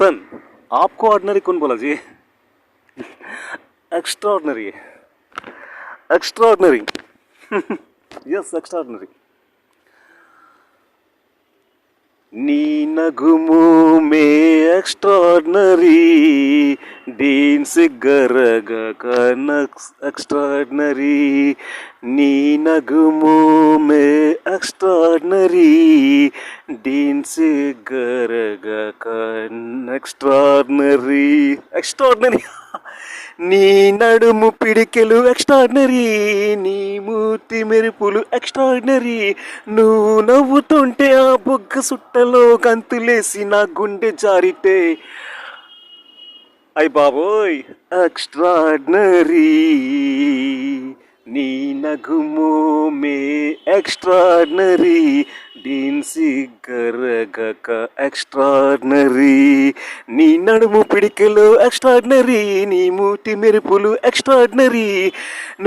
चेतन, आपको ऑर्डिनरी कौन बोला जी? Extraordinary, extraordinary. Yes, extraordinary. నీ నగుము మే ఎక్స్ట్రాడినరీ డీన్ సిగ్గరగ కనక్స్ ఎక్స్ట్రాడినరీ నీ నగుము మే ఎక్స్ట్రాడినరీ డీన్ సిగ్గరగ కన్ ఎక్స్ట్రాడినరీ ఎక్స్ట్రాడినరీ నీ నడుము పిడికెలు ఎక్స్ట్రాడినరీ నీ మూతి మెరుపులు ఎక్స్ట్రాడినరీ నువ్వు నవ్వుతుంటే ఆ బొగ్గ సుట్టలో గంతులేసి నా గుండె జారితే అయ్ బాబోయ్ ఎక్స్ట్రాడినరీ నీ నగుము మే ఎక్స్ట్రాడినరీ డీన్ సిగ్గరగక ఎక్స్ట్రాడినరీ నీ నడుము పిడికెలు ఎక్స్ట్రాడినరీ నీ మూటి మెరుపులు ఎక్స్ట్రాడినరీ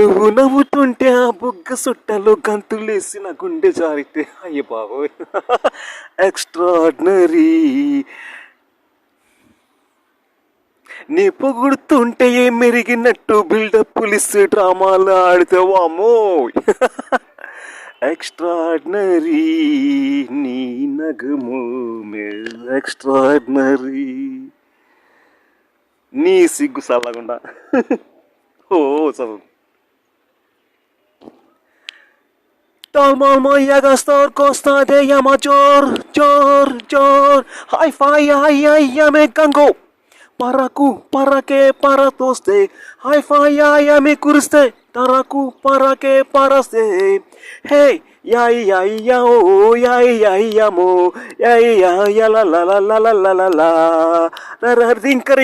నువ్వు నవ్వుతుంటే ఆ బొగ్గ సుట్టలో గంతులేసి నా గుండె జారితే అయ్య బాబోయ్ ఎక్స్ట్రాడినరీ నీ పొగుడుతుంటే ఏ మెరిగినట్టు బిల్డప్ పులిస్ డ్రామాలు ఆడితేవామో ఎక్స్ట్రాడినరీ నీ నగము ఎక్స్ట్రాడినరీ నీ సిగ్గు సల్లగుండా ఓ చదువు Talmal ya gastor costa de llama jor jor jor hi fi hi hi ya me gango paraku para que para toste hi fi ya ya me kurste taraku para que para se hey ya ya ya oh ya ya ya mo ya ya la la la la la la la la rinka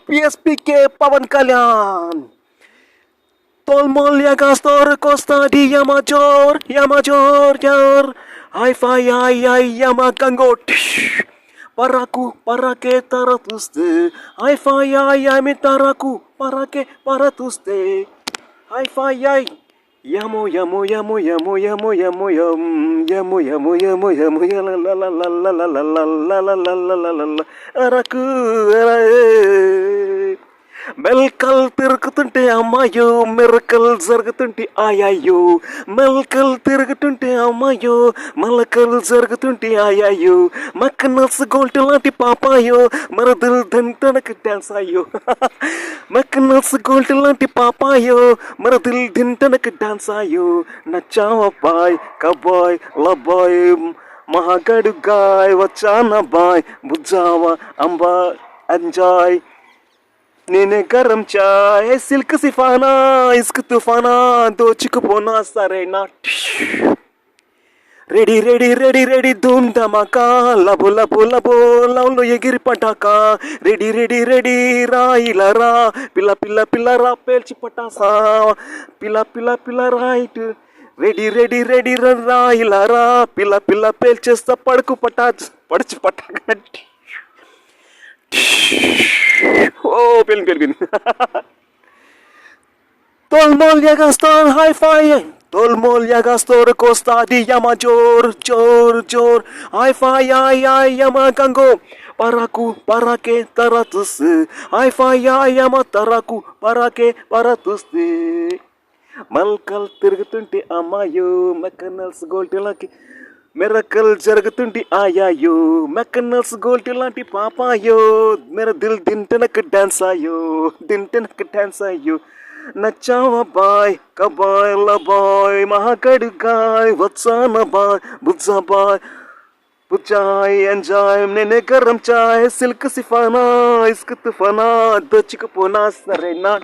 PSPK Pawan Kalyan Tolmol ya gastor costa di Yamajor jor hi-fi ay Yamagango Paraku para que taratuste hi-fi ay me taraku para que paratuste hi-fi ay Yamo yamo yamo yamo yamo yamo yamo yamo yamo yamo la la la la la la la la la la la la la la araku మెల్కల్ తిరుగుతుంటే అమ్మాయో miracle జరుగుతుంటే ఆయాయో మెల్కల్ తిరుగుతుంటే అమ్మాయో మలకలు జరుగుతుంటే ఆయాయో మక్కనల్స్ గోల్ట్ లాంటి పాపాయో మరదలు దంతనకు dance అయ్యో మక్కనల్స్ గోల్ట్ లాంటి పాపాయో మరదలు దింటనకు dance అయ్యో నచ్చావబ్బాయ్ కబాయ్ లబాయ్ మహాగడు గాయ్ వచ్చాన బాయ్ బుజ్జావా అంబా ఎంజాయ్ నేనే గరం చాయ్ సిల్క్ సిఫానా ఇస్క్ తుఫానా దోచుకుపోనా సరేనా రెడీ రెడీ రెడీ రెడీ ధూమ్ ధమాకా లబో లబో లబో లవ్లో ఎగిరి పటాకా రెడీ రెడీ రెడీ రా ఇలా రా పిల్ల పిల్ల పిల్ల రా పేల్చి పటాసా పిల్ల పిల్ల పిల్ల రైట్ రెడీ రెడీ రెడీ రా ఇలా రా పిల్ల పిల్ల పేల్చేస్తా పడుకు పడుచు పటాక Oh, pilih. Tolmol ya gastor hi-fi. Tolmol ya gastor costa di llama jor jor hi-fi ay Yamagango. Paraku para que taratus hi-fi ay Yama taraku para que paratus మల్కల్ తిరుగుతుంటే అమ్మాయో మెకనల్స్ gold లాంటి miracle జరుగుతుంటే ఆయాయో మెకనల్స్ గోల్డ్ లాంటి పాపాయో మెర దిల్ దింటనకు dance అయ్యో నచ్చావా boy కబాయ్ లబాయ్ మహాగడు గాయ్ వచ్చాన బాయ్ బుజ్జా బాయ్ బుజ్జాయ్ ఎంజాయ్ నేనే గరం చాయ్ సిల్క్ సిఫానా ఇస్క్ తుఫానా దోచుకుపోనా సరేనా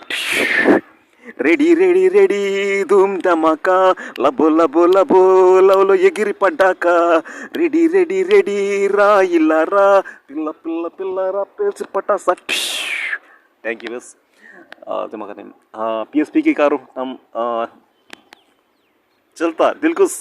రెడీ రెడీ రెడీ ధూమ్ ధమాకా లబో లబో లబో లవ్లో ఎగిరి పడ్డాక రెడీ రెడీ రెడీ రా ఇలా రా పిల్ల పిల్ల పిల్ల రా పేల్చి పటాసా థ్యాంక్ యూ బస్ terima kasih PSP की कारो हम चलता दिलकुश